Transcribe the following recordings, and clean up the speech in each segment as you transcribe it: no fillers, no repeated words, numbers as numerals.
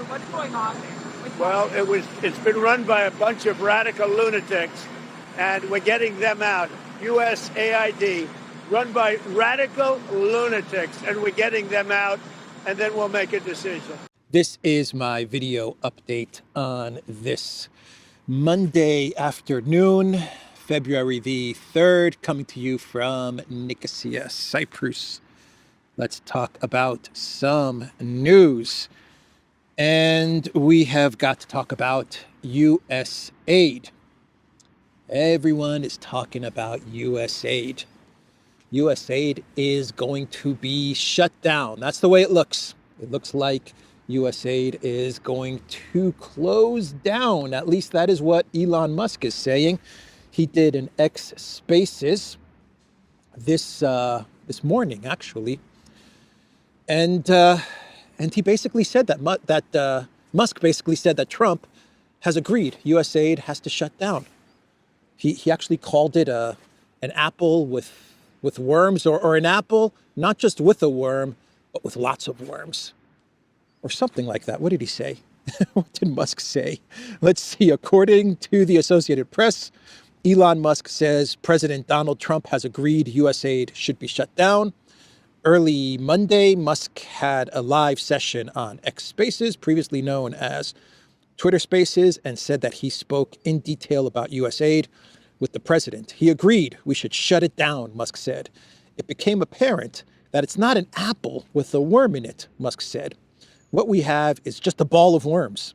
What's going on there? Well, it's been run by a bunch of radical lunatics, and we're getting them out. USAID, run by radical lunatics, and we're getting them out, and then we'll make a decision. This is my video update on this Monday afternoon, February the 3rd, coming to you from Nicosia, Cyprus. Let's talk about some news. And we have got to talk about USAID. Everyone is talking about USAID. USAID is going to be shut down. That's the way it looks. It looks like USAID is going to close down. At least that is what Elon Musk is saying. He did an X Spaces this morning, actually, and he basically said that Musk basically said that Trump has agreed USAID has to shut down. He actually called it an apple with worms, or an apple not just with a worm, but with lots of worms, or something like that. What did he say? What did Musk say? Let's see. According to the Associated Press, Elon Musk says President Donald Trump has agreed USAID should be shut down. Early Monday, Musk had a live session on X Spaces, previously known as Twitter Spaces, and said that he spoke in detail about USAID with the president. He agreed we should shut it down, Musk said. It became apparent that it's not an apple with a worm in it, Musk said. What we have is just a ball of worms.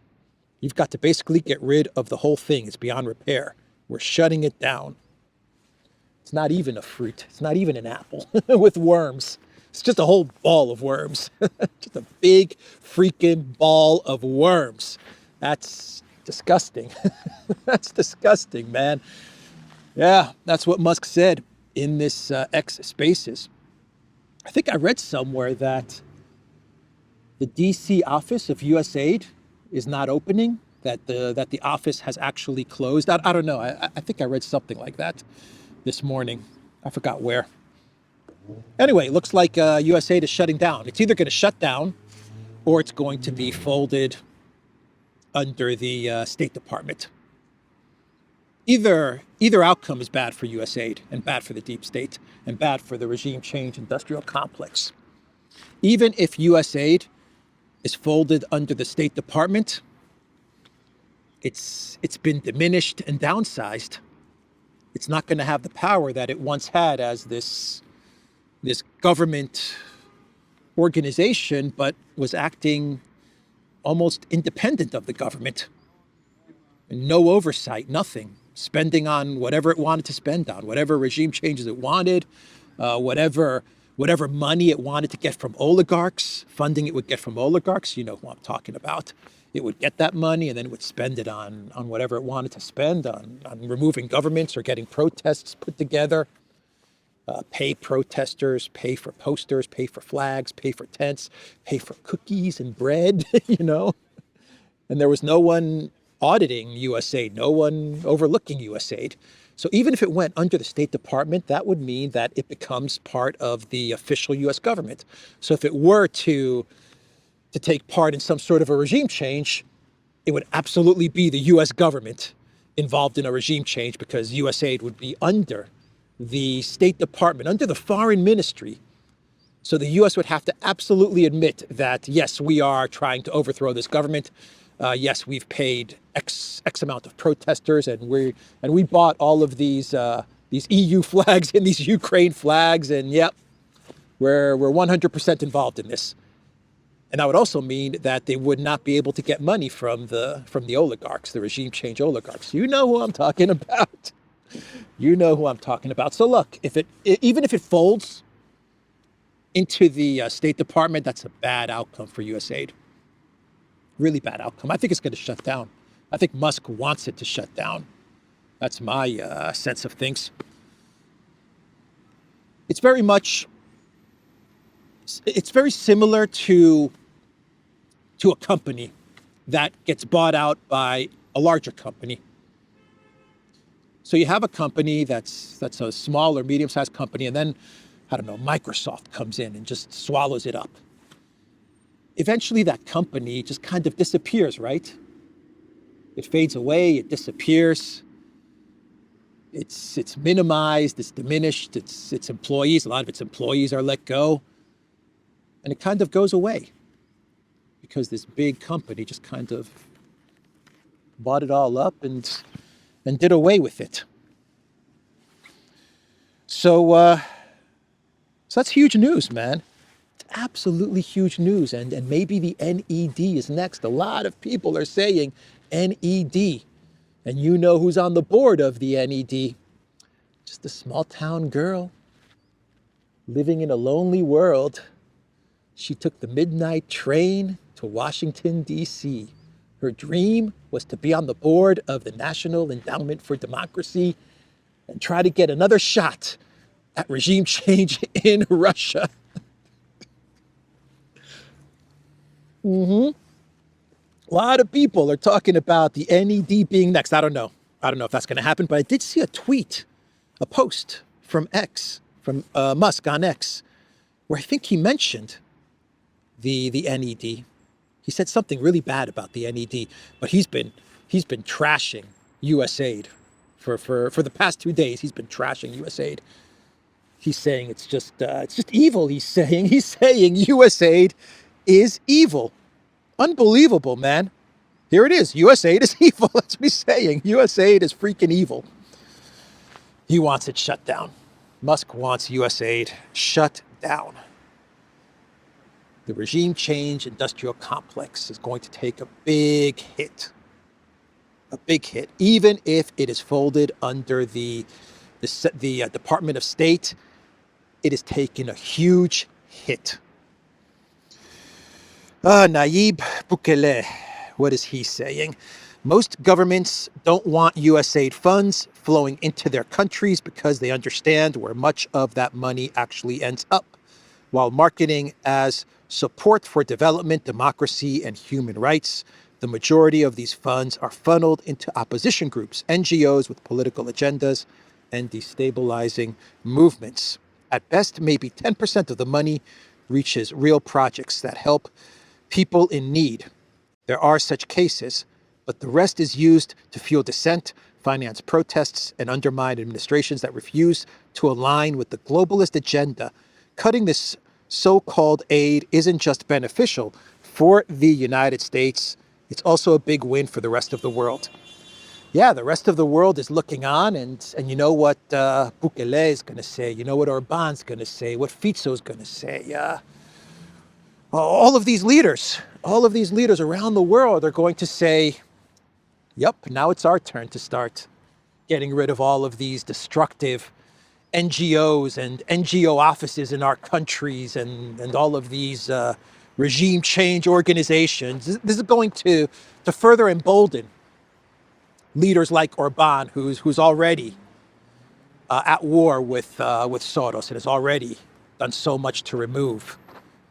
You've got to basically get rid of the whole thing. It's beyond repair. We're shutting it down. It's not even a fruit. It's not even an apple with worms. It's just a whole ball of worms. Just a big freaking ball of worms. That's disgusting. That's disgusting, man. Yeah, that's what Musk said in this X Spaces. I think I read somewhere that the DC office of USAID is not opening, that the office has actually closed. I don't know. I think I read something like that this morning. I forgot where. Anyway, it looks like USAID is shutting down. It's either going to shut down or it's going to be folded under the State Department. Either outcome is bad for USAID and bad for the deep state and bad for the regime change industrial complex. Even if USAID is folded under the State Department, it's been diminished and downsized. It's not going to have the power that it once had as this government organization, but was acting almost independent of the government. No oversight, nothing. Spending on whatever it wanted to spend on, whatever regime changes it wanted, whatever money it wanted to get from oligarchs, funding it would get from oligarchs. You know who I'm talking about. It would get that money and then it would spend it on whatever it wanted to spend, on removing governments or getting protests put together. Pay protesters, pay for posters, pay for flags, pay for tents, pay for cookies and bread, you know. And there was no one auditing USAID, no one overlooking USAID. So even if it went under the State Department, that would mean that it becomes part of the official US government. So if it were to take part in some sort of a regime change, it would absolutely be the US government involved in a regime change, because USAID would be under the State Department, under the Foreign Ministry. So the US would have to absolutely admit that, yes, we are trying to overthrow this government. Yes, we've paid X amount of protesters, and we bought all of these EU flags and these Ukraine flags, and yep, we're 100% involved in this. And that would also mean that they would not be able to get money from the oligarchs, the regime change oligarchs. You know who I'm talking about. You know who I'm talking about. So look, even if it folds into the State Department, that's a bad outcome for USAID. Really bad outcome. I think it's going to shut down. I think Musk wants it to shut down. That's my sense of things. It's very similar to a company that gets bought out by a larger company. So you have a company that's a small or medium-sized company, and then, I don't know, Microsoft comes in and just swallows it up. eventually that company just kind of disappears, right? It fades away, it disappears. It's minimized, it's diminished, its employees, a lot of its employees are let go, and it kind of goes away because this big company just kind of bought it all up and did away with it. So that's huge news, man. It's absolutely huge news, and maybe the NED is next. A lot of people are saying NED. And you know who's on the board of the NED? Just a small town girl living in a lonely world. She took the midnight train to Washington, D.C. Her dream was to be on the board of the National Endowment for Democracy and try to get another shot at regime change in Russia. A lot of people are talking about the NED being next. I don't know if that's going to happen, but I did see a tweet, a post from X, from Musk on X, where I think he mentioned the NED. He said something really bad about the NED, but he's been trashing USAID for the past 2 days. He's been trashing USAID. He's saying it's just evil. He's saying USAID is evil. Unbelievable, man. Here it is. USAID is evil. That's what he's saying. USAID is freaking evil. He wants it shut down. Musk wants USAID shut down. The regime change industrial complex is going to take a big hit. A big hit. Even if it is folded under the Department of State, it is taking a huge hit. Nayib Bukele, what is he saying? Most governments don't want USAID funds flowing into their countries because they understand where much of that money actually ends up, while marketing as support for development, democracy, and human rights. The majority of these funds are funneled into opposition groups, NGOs with political agendas, and destabilizing movements. At best, maybe 10% of the money reaches real projects that help people in need. There are such cases, but the rest is used to fuel dissent, finance protests, and undermine administrations that refuse to align with the globalist agenda. Cutting this so-called aid isn't just beneficial for the United States, it's also a big win for the rest of the world. Yeah, the rest of the world is looking on, and you know what Bukele is going to say, you know what Orban's going to say, what Fico's going to say. All of these leaders around the world are going to say, yep, now it's our turn to start getting rid of all of these destructive NGOs and NGO offices in our countries and all of these regime change organizations. This is going to further embolden leaders like Orban, who's already at war with Soros and has already done so much to remove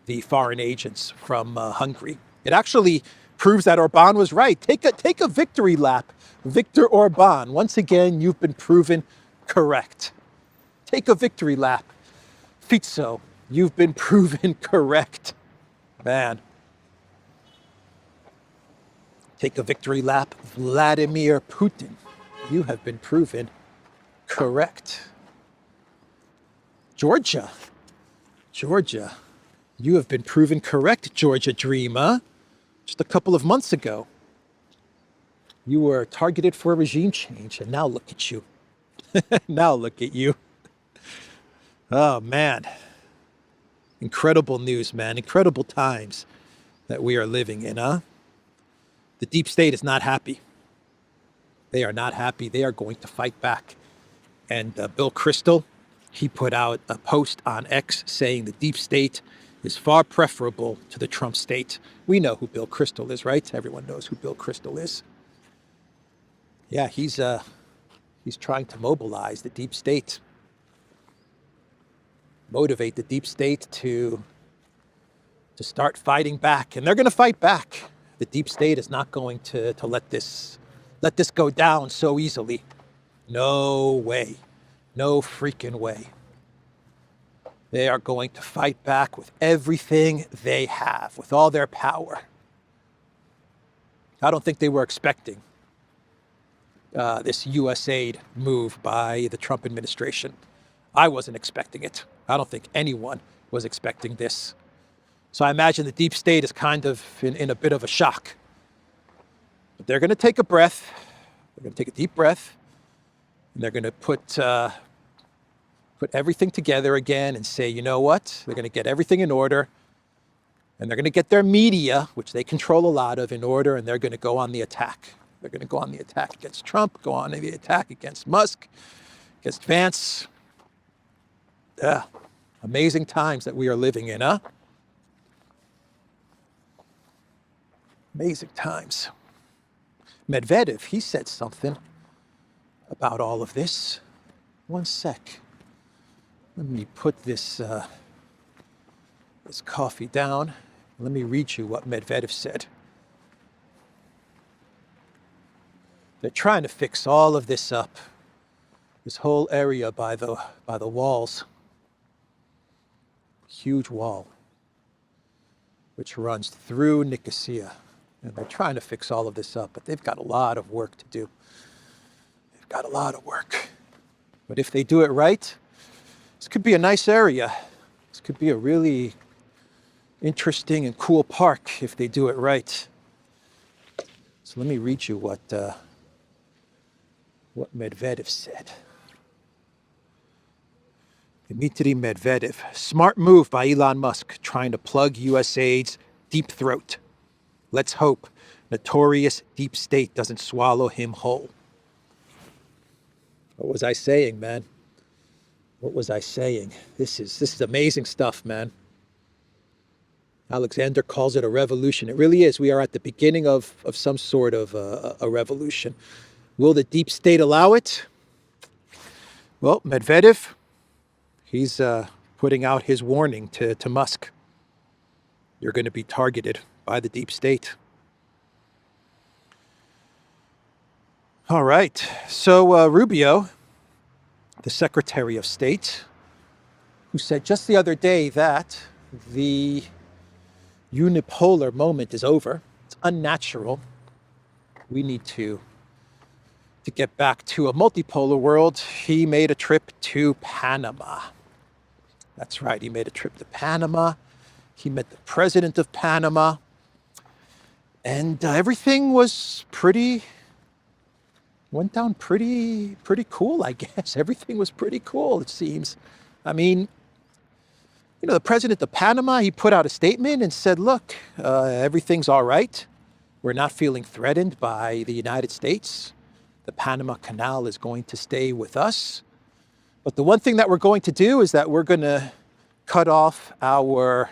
the foreign agents from Hungary. It actually proves that Orban was right. Take a victory lap, Viktor Orban. Once again, you've been proven correct. Take a victory lap, Fico. You've been proven correct, man. Take a victory lap, Vladimir Putin. You have been proven correct. Georgia. You have been proven correct, Georgia Dream, huh? Just a couple of months ago, you were targeted for regime change, and now look at you. Now look at you. Oh, man. Incredible news, man. Incredible times that we are living in, huh? The deep state is not happy. They are not happy. They are going to fight back. And Bill Kristol, he put out a post on X saying the deep state is far preferable to the Trump state. We know who Bill Kristol is, right? Everyone knows who Bill Kristol is. Yeah, he's trying to mobilize the deep state, motivate the deep state to start fighting back, and they're going to fight back. The deep state is not going to let this go down so easily. No way. No freaking way. They are going to fight back with everything they have, with all their power. I don't think they were expecting this USAID move by the Trump administration. I wasn't expecting it. I don't think anyone was expecting this. So I imagine the deep state is kind of in a bit of a shock. But they're going to take a breath. They're going to take a deep breath. And they're going to put everything together again and say, you know what? They're going to get everything in order. And they're going to get their media, which they control a lot of, in order. And they're going to go on the attack. They're going to go on the attack against Trump, go on the attack against Musk, against Vance. Amazing times that we are living in, huh? Amazing times. Medvedev, he said something about all of this. One sec. Let me put this coffee down. Let me read you what Medvedev said. They're trying to fix all of this up. This whole area by the walls. Huge wall, which runs through Nicosia. And they're trying to fix all of this up, but they've got a lot of work to do. They've got a lot of work. But if they do it right, this could be a nice area. This could be a really interesting and cool park if they do it right. So let me read you what Medvedev said. Dmitry Medvedev, smart move by Elon Musk, trying to plug USAID's deep throat. Let's hope notorious deep state doesn't swallow him whole. What was I saying, man? What was I saying? This is amazing stuff, man. Alexander calls it a revolution. It really is. We are at the beginning of some sort of a revolution. Will the deep state allow it? Well, Medvedev, he's putting out his warning to Musk. You're going to be targeted by the deep state. All right. So Rubio, the Secretary of State, who said just the other day that the unipolar moment is over. It's unnatural. We need to get back to a multipolar world. He made a trip to Panama. That's right. He made a trip to Panama. He met the president of Panama. And everything was went down pretty cool, I guess. Everything was pretty cool, it seems. I mean, you know, the president of Panama, he put out a statement and said, look, everything's all right. We're not feeling threatened by the United States. The Panama Canal is going to stay with us. But the one thing that we're going to do is that we're going to cut off our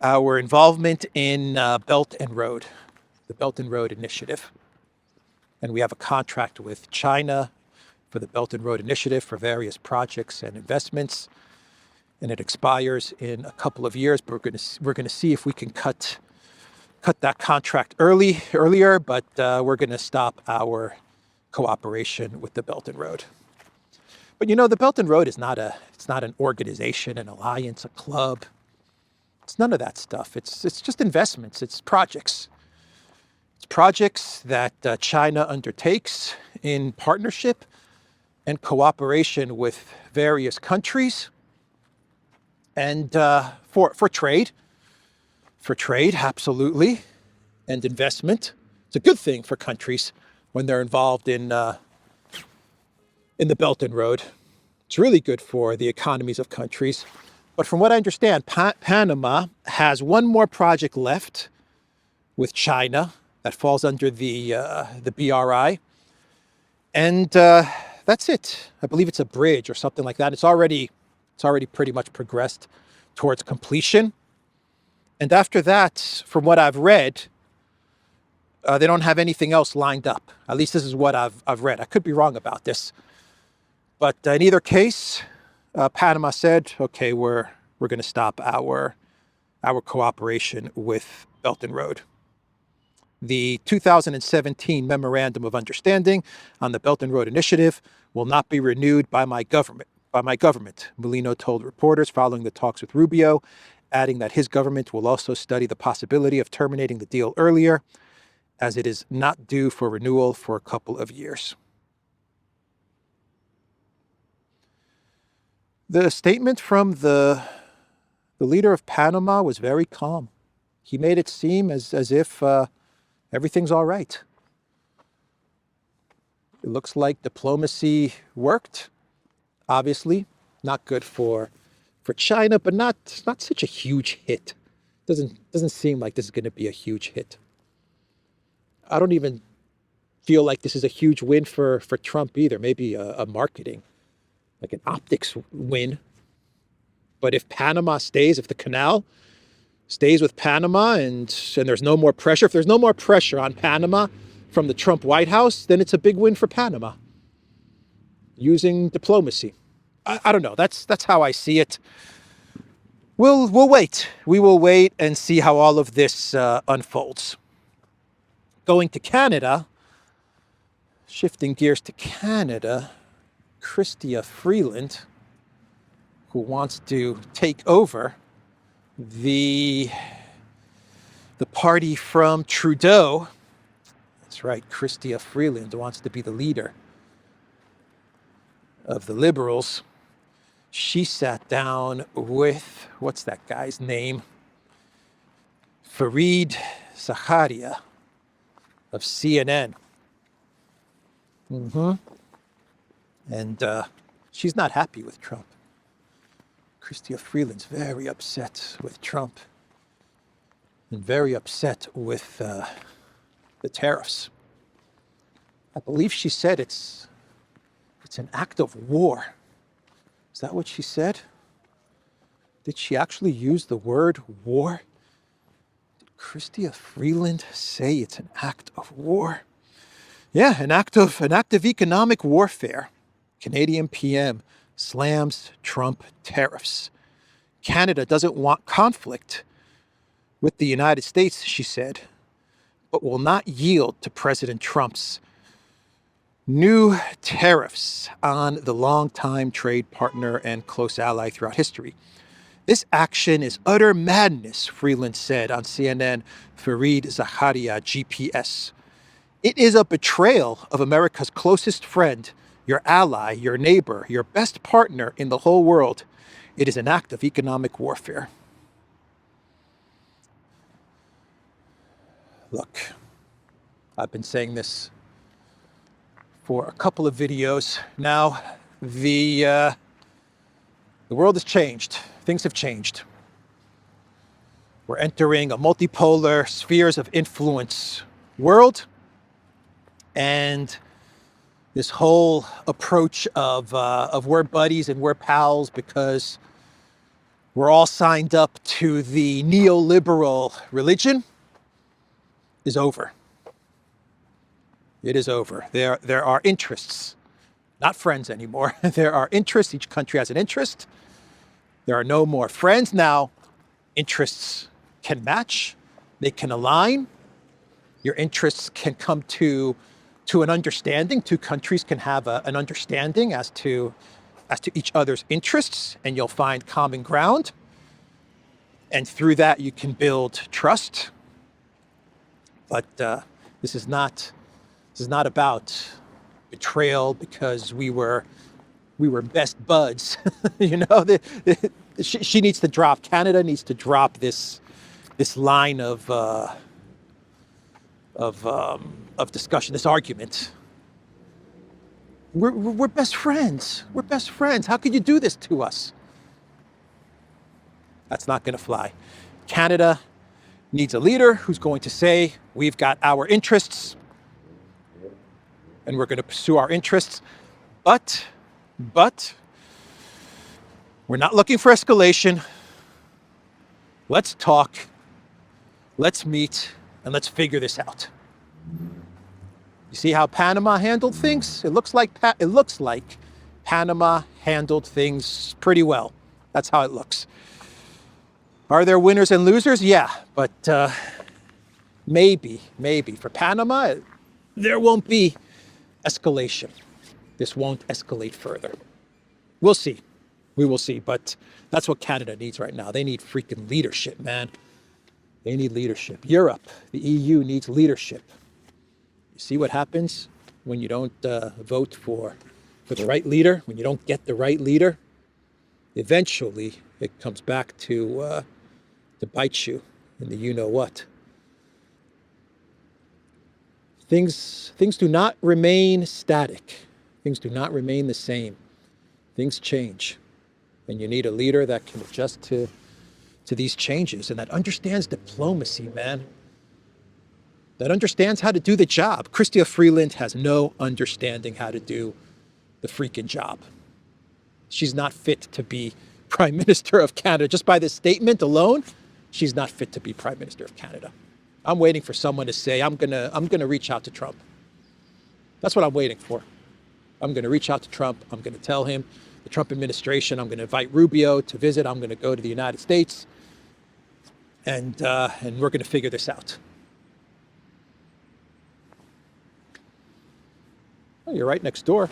involvement in Belt and Road, the Belt and Road Initiative. And we have a contract with China for the Belt and Road Initiative for various projects and investments. And it expires in a couple of years, but we're going to see if we can cut that contract earlier, but we're going to stop our cooperation with the Belt and Road. But you know, the Belt and Road is not an organization, an alliance, a club. It's none of that stuff. It's just investments. It's projects. It's projects that China undertakes in partnership and cooperation with various countries, and for trade. For trade, absolutely, and investment. It's a good thing for countries when they're involved in the Belt and Road. It's really good for the economies of countries. But from what I understand, Panama has one more project left with China that falls under the BRI, and that's it. I believe it's a bridge or something like that. It's already pretty much progressed towards completion. And after that, from what I've read, they don't have anything else lined up. At least this is what I've read. I could be wrong about this. But in either case, Panama said, okay, we're going to stop our cooperation with Belt and Road. The 2017 Memorandum of Understanding on the Belt and Road Initiative will not be renewed by my government. by my government, Molino told reporters following the talks with Rubio, adding that his government will also study the possibility of terminating the deal earlier, as it is not due for renewal for a couple of years. The statement from the leader of Panama was very calm. He made it seem as if everything's all right. It looks like diplomacy worked. Obviously, not good for China, but not such a huge hit. Doesn't seem like this is going to be a huge hit. I don't even feel like this is a huge win for Trump either. Maybe a marketing, like an optics win. But if Panama stays, if the canal stays with Panama and there's no more pressure, if there's no more pressure on Panama from the Trump White House, then it's a big win for Panama. Using diplomacy. I don't know. That's how I see it. We'll wait. We will wait and see how all of this unfolds. Going to Canada, shifting gears to Canada, Christoforou, who wants to take over the party from Trudeau. That's right, Christoforou wants to be the leader of the Liberals. She sat down with, what's that guy's name? Fareed Zakaria of CNN. And she's not happy with Trump. Christoforou's very upset with Trump and very upset with the tariffs. I believe she said it's an act of war. Is that what she said? Did she actually use the word war? Did Christoforou say it's an act of war? Yeah, an act of economic warfare. Canadian PM slams Trump tariffs. Canada doesn't want conflict with the United States, she said, but will not yield to President Trump's new tariffs on the longtime trade partner and close ally throughout history. This action is utter madness, Freeland said on CNN, Fareed Zakaria, GPS. It is a betrayal of America's closest friend, your ally, your neighbor, your best partner in the whole world. It is an act of economic warfare. Look, I've been saying this for a couple of videos now. The world has changed. Things have changed. We're entering a multipolar spheres of influence world, and this whole approach of we're buddies and we're pals because we're all signed up to the neoliberal religion is over. It is over. There are interests, not friends anymore. There are interests. Each country has an interest. There are no more friends. Now, interests can match. They can align. Your interests can come to an understanding. Two countries can have an understanding as to each other's interests, and you'll find common ground. And through that, you can build trust. But this is not about betrayal because we were best buds. You know, she needs to drop. Canada needs to drop this line of discussion, this argument. We're best friends. We're best friends. How could you do this to us? That's not going to fly. Canada needs a leader who's going to say, we've got our interests and we're going to pursue our interests. But we're not looking for escalation. Let's talk. Let's meet and let's figure this out. You see how Panama handled things? It looks like Panama handled things pretty well. That's how it looks. Are there winners and losers? Yeah, but maybe for Panama, there won't be escalation. This won't escalate further. We'll see. We will see. But that's what Canada needs right now. They need freaking leadership, man. They need leadership. Europe, the EU needs leadership. You see what happens when you don't vote for the right leader, when you don't get the right leader? Eventually, it comes back to bite you in the you-know-what. Things do not remain static. Things do not remain the same. Things change. And you need a leader that can adjust to these changes and that understands diplomacy, man. That understands how to do the job. Christoforou has no understanding how to do the freaking job. She's not fit to be Prime Minister of Canada. Just by this statement alone, she's not fit to be Prime Minister of Canada. I'm waiting for someone to say, I'm gonna reach out to Trump. That's what I'm waiting for. I'm gonna reach out to Trump. I'm gonna tell him, the Trump administration, I'm gonna invite Rubio to visit. I'm gonna go to the United States, and we're gonna figure this out. Well, you're right next door.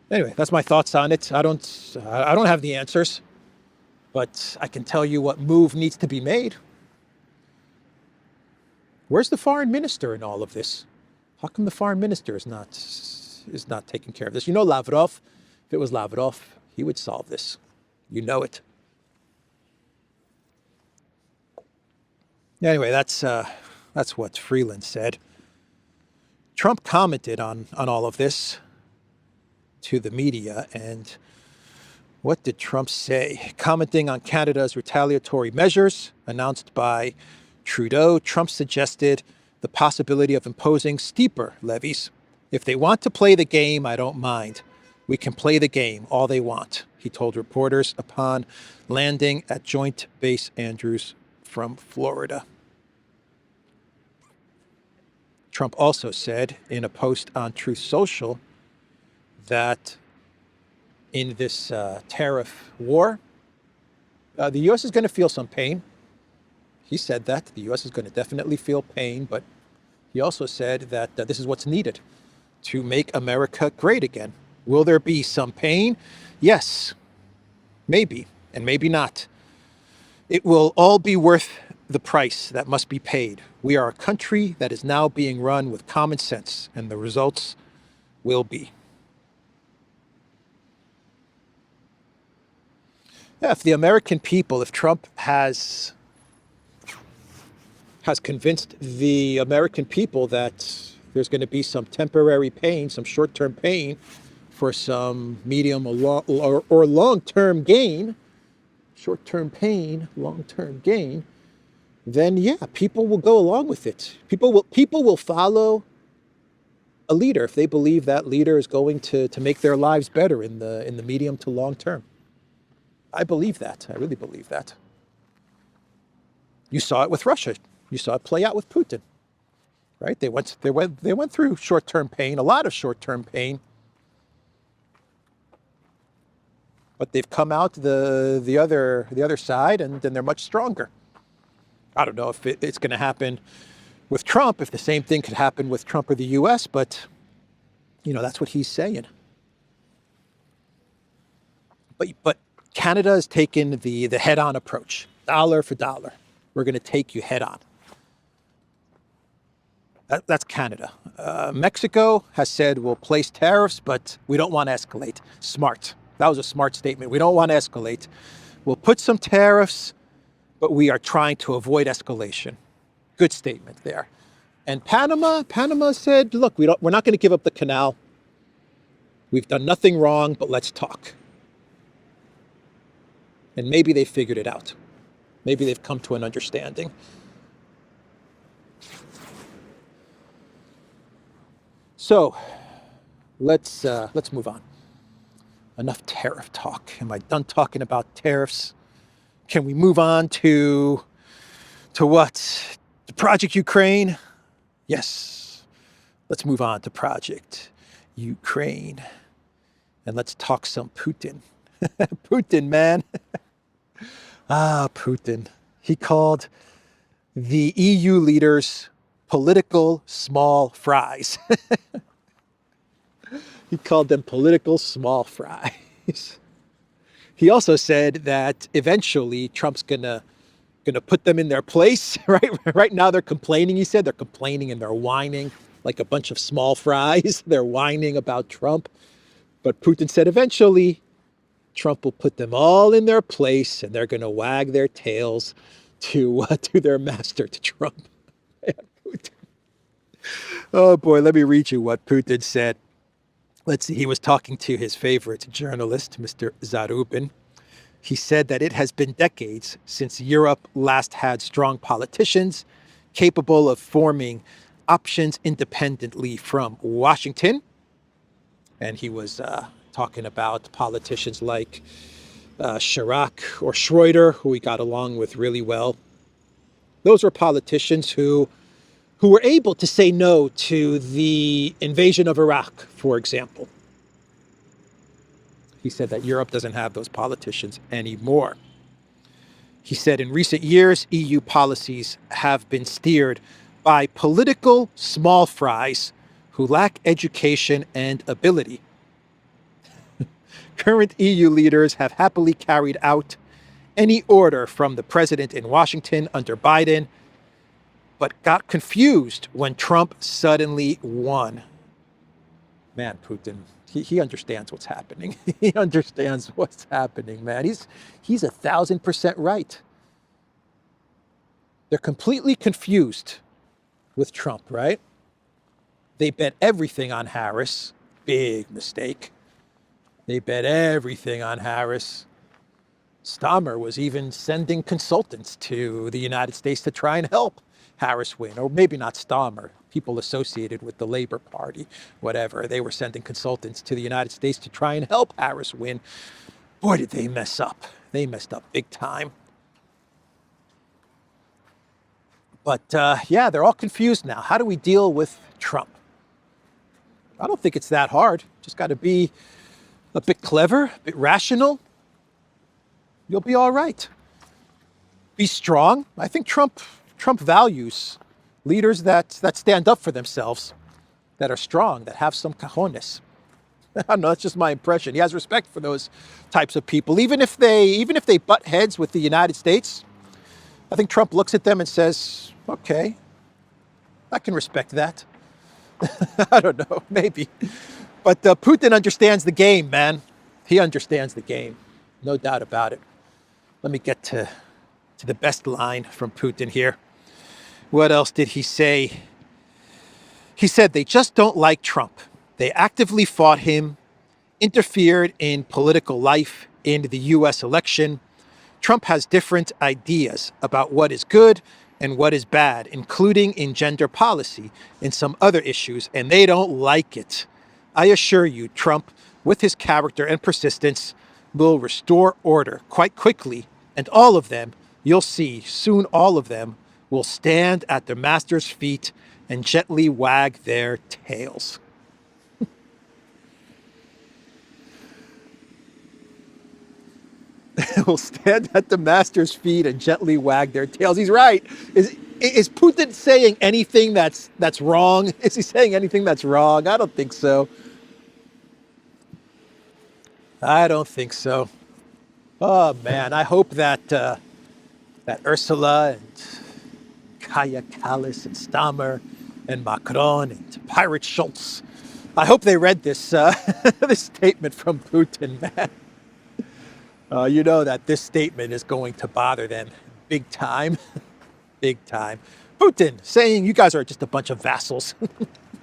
Anyway, that's my thoughts on it. I don't have the answers, but I can tell you what move needs to be made. Where's the foreign minister in all of this? How come the foreign minister is not taking care of this? You know, Lavrov, if it was Lavrov, he would solve this. You know it. Anyway, that's what Freeland said. Trump commented on all of this to the media, and what did Trump say? Commenting on Canada's retaliatory measures announced by Trudeau, Trump suggested the possibility of imposing steeper levies. If they want to play the game, I don't mind. We can play the game all they want, he told reporters upon landing at Joint Base Andrews from Florida. Trump also said in a post on Truth Social that in this tariff war, the U.S. is going to feel some pain. He said that. The U.S. is going to definitely feel pain, but he also said that this is what's needed to make America great again. Will there be some pain? Yes, maybe, and maybe not. It will all be worth the price that must be paid. We are a country that is now being run with common sense, and the results will be. Yeah, if the American people, if Trump has convinced the American people that there's going to be some temporary pain, some short-term pain for some medium or long-term gain, short-term pain, long-term gain, then yeah, people will go along with it. People will follow a leader if they believe that leader is going to make their lives better in the medium to long term. I believe that. I really believe that. You saw it with Russia. You saw it play out with Putin, right? They went through short-term pain, a lot of short-term pain, but they've come out the other side, and then they're much stronger. I don't know if it's going to happen with Trump, if the same thing could happen with Trump or the U.S., but that's what he's saying. But Canada has taken the head-on approach, dollar for dollar. We're going to take you head-on. That's Canada. Mexico has said we'll place tariffs, but we don't want to escalate. Smart. That was a smart statement. We don't want to escalate. We'll put some tariffs, but we are trying to avoid escalation. Good statement there. And Panama said, look, we're not going to give up the canal. We've done nothing wrong, but let's talk. And maybe they figured it out. Maybe they've come to an understanding. So let's move on. Enough tariff talk. Am I done talking about tariffs? Can we move on to what? To Project Ukraine? Yes. Let's move on to Project Ukraine. And let's talk some Putin. Putin, man. Putin. He called the EU leaders political small fries. He called them political small fries. He also said that eventually Trump's gonna put them in their place. Right, right now they're complaining. He said they're complaining and they're whining like a bunch of small fries. They're whining about Trump. But Putin said eventually Trump will put them all in their place and they're going to wag their tails to their master, to Trump. Man, Putin. Oh boy, let me read you what Putin said. Let's see, he was talking to his favorite journalist, Mr. Zarubin. He said that it has been decades since Europe last had strong politicians capable of forming options independently from Washington. And he was talking about politicians like Chirac or Schroeder, who he got along with really well. Those were politicians who were able to say no to the invasion of Iraq, for example. He said that Europe doesn't have those politicians anymore. He said in recent years, EU policies have been steered by political small fries who lack education and ability. Current EU leaders have happily carried out any order from the president in Washington under Biden, but got confused when Trump suddenly won. Man, Putin, he understands what's happening. He understands what's happening, man. He's 1,000% right. They're completely confused with Trump, right? They bet everything on Harris. Big mistake. They bet everything on Harris. Stammer was even sending consultants to the United States to try and help Harris win, or maybe not Stammer, people associated with the Labor Party, whatever. They were sending consultants to the United States to try and help Harris win. Boy, did they mess up. They messed up big time. But yeah, they're all confused now. How do we deal with Trump? I don't think it's that hard. Just got to be a bit clever, a bit rational. You'll be all right. Be strong. I think Trump values leaders that stand up for themselves, that are strong, that have some cojones. I don't know, that's just my impression. He has respect for those types of people. Even if they butt heads with the United States, I think Trump looks at them and says, okay, I can respect that. I don't know, maybe. But Putin understands the game, man. He understands the game. No doubt about it. Let me get to the best line from Putin here. What else did he say? He said they just don't like Trump. They actively fought him, interfered in political life in the US election. Trump has different ideas about what is good and what is bad, including in gender policy and some other issues, and they don't like it. I assure you, Trump, with his character and persistence, will restore order quite quickly, and all of them, you'll see, soon all of them will stand at their master's feet and gently wag their tails. Will stand at the master's feet and gently wag their tails. He's right. Is Putin saying anything that's wrong? Is he saying anything that's wrong? I don't think so. I don't think so. Oh man, I hope that that Ursula and Kaya Kallas and Stammer and Macron and Pirate Schultz, I hope they read this this statement from Putin, man. You know that this statement is going to bother them big time. Big time. Putin saying you guys are just a bunch of vassals.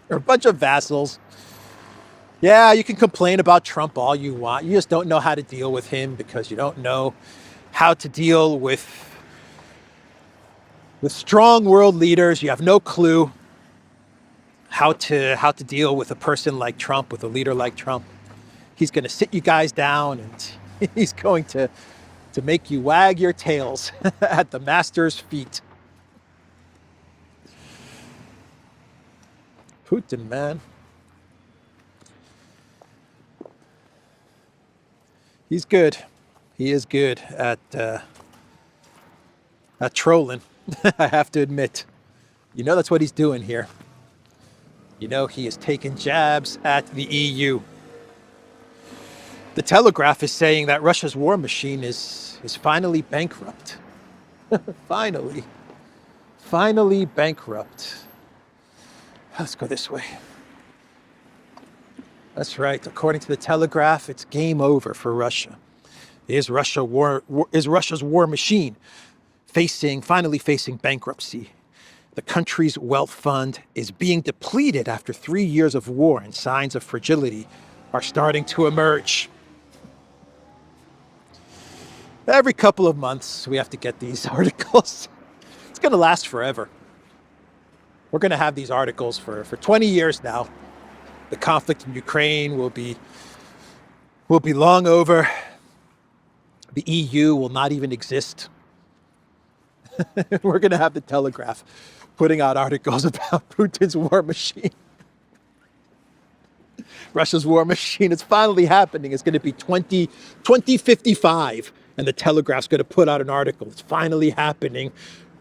You're a bunch of vassals. Yeah, you can complain about Trump all you want. You just don't know how to deal with him because you don't know how to deal with strong world leaders. You have no clue how to deal with a person like Trump, with a leader like Trump. He's going to sit you guys down and he's going to make you wag your tails at the master's feet. Putin, man. He's good. He is good at trolling. I have to admit. You know that's what he's doing here. You know, he is taking jabs at the EU. The Telegraph is saying that Russia's war machine is finally bankrupt. Finally. Finally bankrupt. Let's go this way. That's right. According to the Telegraph, it's game over for Russia. Is Russia's war machine finally facing bankruptcy? The country's wealth fund is being depleted after 3 years of war, and signs of fragility are starting to emerge. Every couple of months, we have to get these articles. It's going to last forever. We're going to have these articles for 20 years now. The conflict in Ukraine will be long over. The EU will not even exist. We're going to have the Telegraph putting out articles about Putin's war machine. Russia's war machine is finally happening. It's going to be 2055, and the Telegraph's going to put out an article. It's finally happening.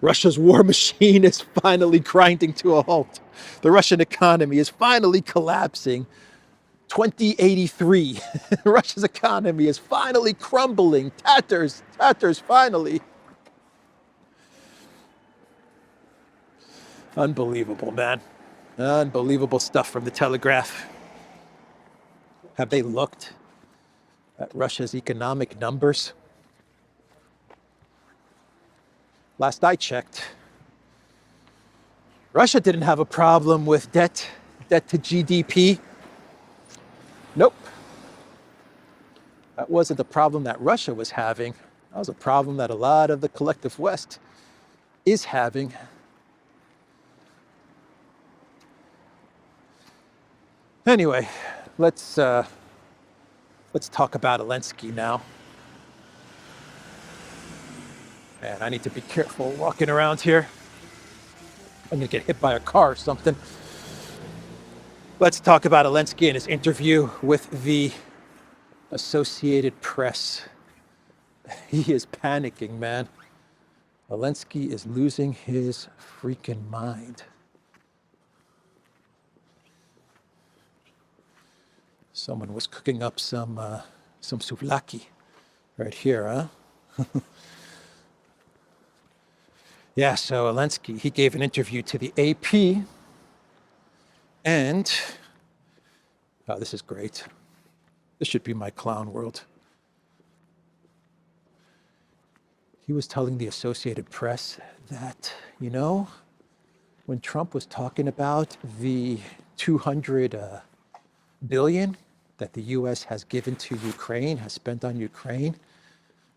Russia's war machine is finally grinding to a halt. The Russian economy is finally collapsing. 2083, Russia's economy is finally crumbling. Tatters, finally. Unbelievable, man. Unbelievable stuff from the Telegraph. Have they looked at Russia's economic numbers? Last I checked, Russia didn't have a problem with debt to GDP. Nope. That wasn't the problem that Russia was having. That was a problem that a lot of the collective West is having. Anyway, let's talk about Elensky now. Man, I need to be careful walking around here. I'm gonna get hit by a car or something. Let's talk about Elensky and his interview with the Associated Press. He is panicking, man. Zelenskyy is losing his freaking mind. Someone was cooking up some souvlaki right here, huh? Yeah, so Elensky, he gave an interview to the AP, and, oh, this is great. This should be my clown world. He was telling the Associated Press that, you know, when Trump was talking about the 200 billion that the US has given to Ukraine, has spent on Ukraine,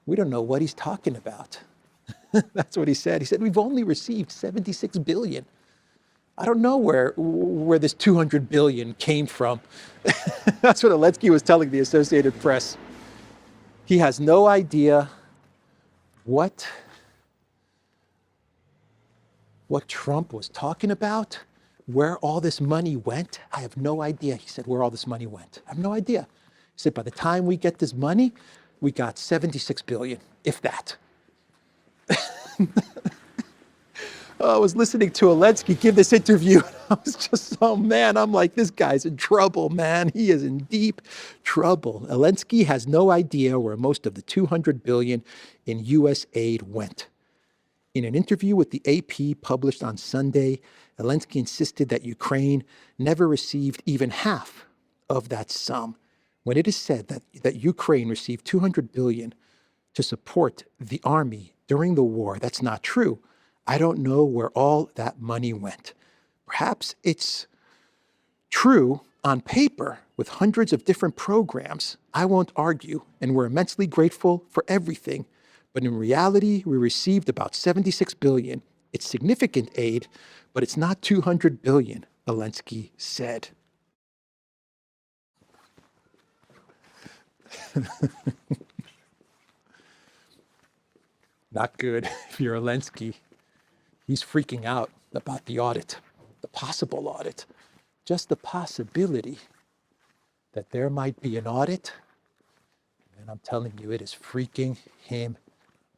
we don't know what he's talking about. That's what he said. He said, we've only received 76 billion. I don't know where this 200 billion came from. That's what Elensky was telling the Associated Press. He has no idea what Trump was talking about, where all this money went. I have no idea, he said, where all this money went. I have no idea. He said, by the time we get this money, we got 76 billion, if that. I was listening to Elensky give this interview. I was just, oh man, I'm like, this guy's in trouble, man. He is in deep trouble. Elensky has no idea where most of the 200 billion in US aid went. In an interview with the AP published on Sunday, Zelensky insisted that Ukraine never received even half of that sum. When it is said that Ukraine received 200 billion to support the army during the war, that's not true. I don't know where all that money went. Perhaps it's true on paper with hundreds of different programs. I won't argue, and we're immensely grateful for everything. But in reality, we received about 76 billion. It's significant aid, but it's not 200 billion, Elensky said. Not good if you're Elensky. He's freaking out about the audit, the possible audit, just the possibility that there might be an audit. And I'm telling you, it is freaking him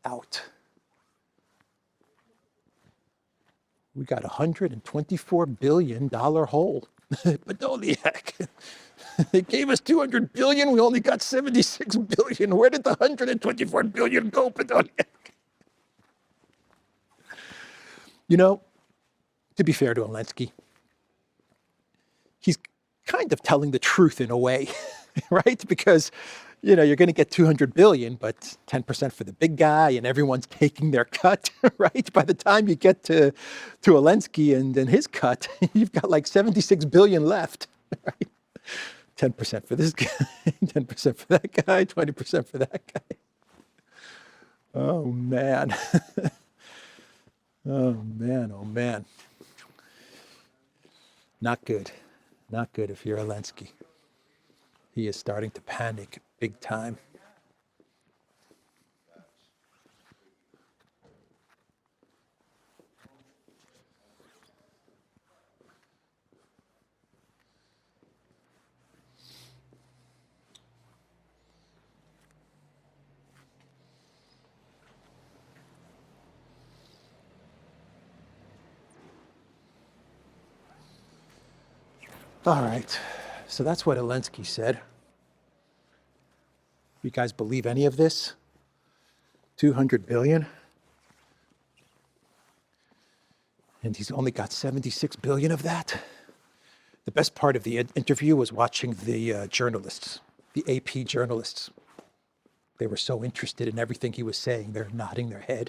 out. We got $124 billion hole Podolyak. They gave us 200 billion. We only got 76 billion. Where did the 124 billion go, Podolyak? You know, to be fair to Elensky, he's kind of telling the truth in a way, right? Because, you know, you're going to get 200 billion, but 10% for the big guy and everyone's taking their cut, right? By the time you get to Elensky and his cut, you've got like 76 billion left, right? 10% for this guy, 10% for that guy, 20% for that guy. Oh, man. Oh, man, oh, man. Not good. Not good if you're Elensky. He is starting to panic big time. All right, so that's what Elensky said. You guys believe any of this? 200 billion? And he's only got 76 billion of that? The best part of the interview was watching the journalists, the AP journalists. They were so interested in everything he was saying. They're nodding their head.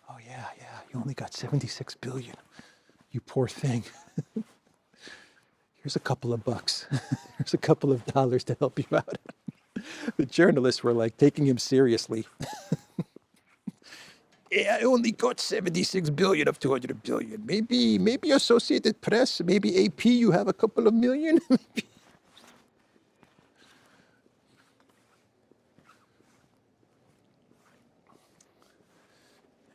Oh, yeah, you only got 76 billion. You poor thing. Here's a couple of bucks. Here's a couple of dollars to help you out. The journalists were like taking him seriously. Yeah, I only got 76 billion of 200 billion. Maybe Associated Press, maybe AP, you have a couple of million.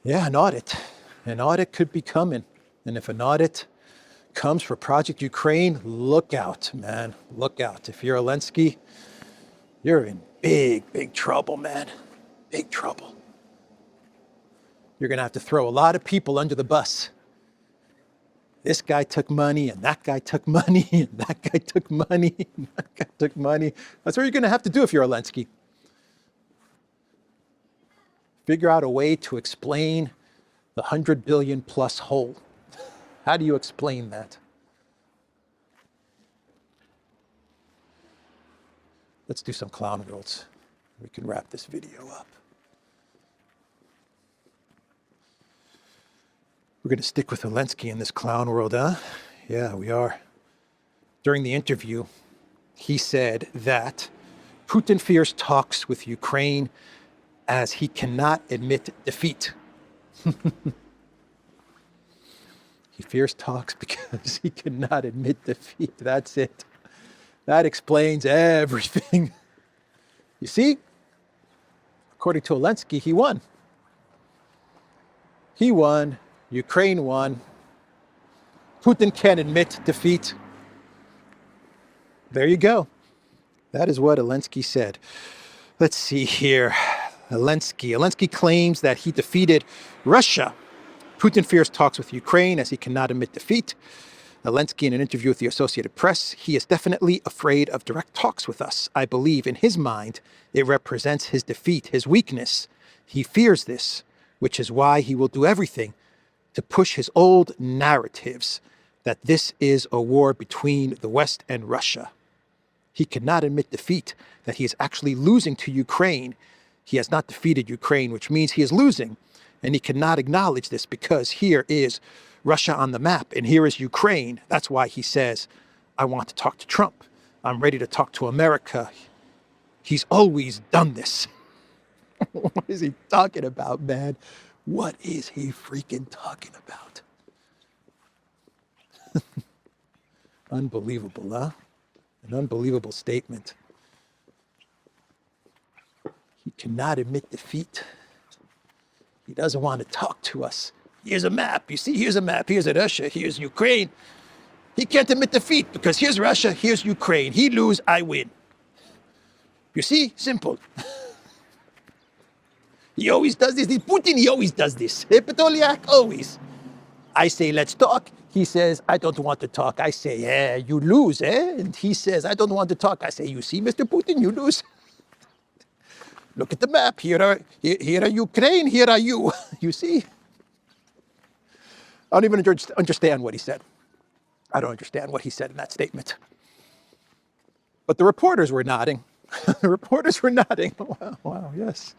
Yeah, an audit. An audit could be coming. And if an audit comes for Project Ukraine, look out, man. Look out. If you're Zelensky, you're in big trouble, man. Big trouble. You're going to have to throw a lot of people under the bus. This guy took money, and that guy took money, and that guy took money, and that guy took money. That's what you're going to have to do if you're Zelensky. Figure out a way to explain the 100 billion plus hole. How do you explain that? Let's do some clown worlds. We can wrap this video up. We're going to stick with Zelensky in this clown world, huh? Yeah, we are. During the interview, he said that Putin fears talks with Ukraine as he cannot admit defeat. He fears talks because he cannot admit defeat. That's it. That explains everything. You see, according to Elensky, he won. He won. Ukraine won. Putin can't admit defeat. There you go. That is what Elensky said. Let's see here. Elensky claims that he defeated Russia. Putin fears talks with Ukraine as he cannot admit defeat. Elensky, in an interview with the Associated Press, he is definitely afraid of direct talks with us. I believe in his mind, it represents his defeat, his weakness. He fears this, which is why he will do everything to push his old narratives that this is a war between the West and Russia. He cannot admit defeat, that he is actually losing to Ukraine. He has not defeated Ukraine, which means he is losing. And he cannot acknowledge this because here is Russia on the map and here is Ukraine. That's why he says, I want to talk to Trump. I'm ready to talk to America. He's always done this. What is he talking about, man? What is he freaking talking about? Unbelievable, huh? An unbelievable statement. He cannot admit defeat. He doesn't want to talk to us. Here's a map. You see, here's a map. Here's Russia. Here's Ukraine. He can't admit defeat because here's Russia. Here's Ukraine. He lose, I win. You see? Simple. He always does this. Putin, he always does this. Podolyak, always. I say, let's talk. He says, I don't want to talk. I say, yeah, you lose, eh? And he says, I don't want to talk. I say, you see, Mr. Putin, you lose. Look at the map. Here are Ukraine. Here are you. You see? I don't even understand what he said. I don't understand what he said in that statement. But the reporters were nodding. The reporters were nodding. Wow, wow, yes.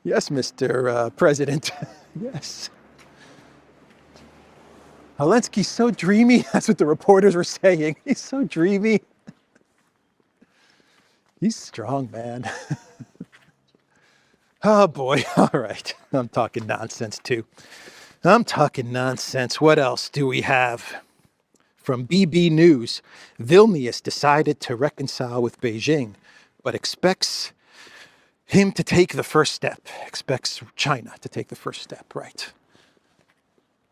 Yes, Mr. President. Yes. Elensky's so dreamy. That's what the reporters were saying. He's so dreamy. He's strong, man. Oh, boy. All right. I'm talking nonsense, too. I'm talking nonsense. What else do we have? From BB News, Vilnius decided to reconcile with Beijing, but expects him to take the first step. Expects China to take the first step. Right.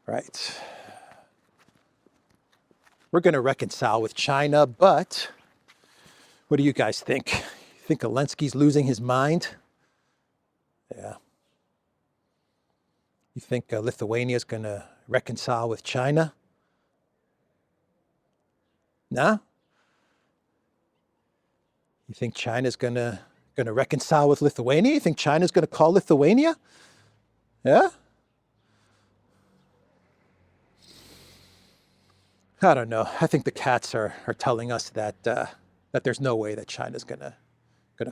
Right. We're going to reconcile with China, but what do you guys think? You think Zelensky's losing his mind? Yeah. You think Lithuania's going to reconcile with China? No? You think China's going to reconcile with Lithuania? You think China's going to call Lithuania? Yeah? I don't know. I think the cats are telling us that there's no way that China's going to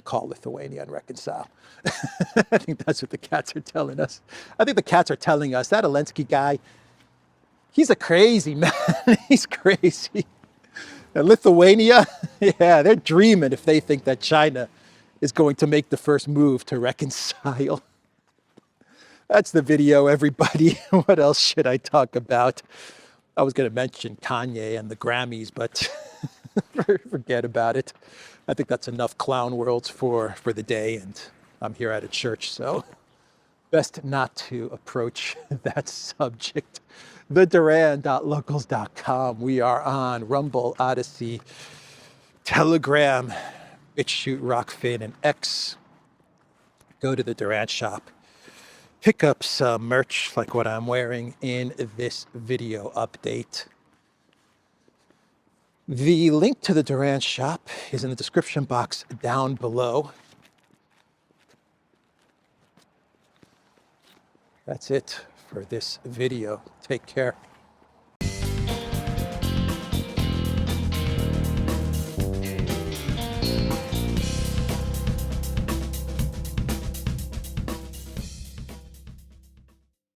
call Lithuania and reconcile. I think that's what the cats are telling us. I think the cats are telling us that Elensky guy, he's a crazy man. He's crazy. And Lithuania, yeah, they're dreaming if they think that China is going to make the first move to reconcile. That's the video, everybody. What else should I talk about? I was going to mention Kanye and the Grammys, but forget about it. I think that's enough clown worlds for the day, and I'm here at a church, so best not to approach that subject. The Duran.locals.com. We are on Rumble, ODYSEE, Telegram, BitChute, Rockfin, and X. Go to the Duran shop. Pick up some merch like what I'm wearing in this video update. The link to the Duran shop is in the description box down below. That's it for this video. Take care.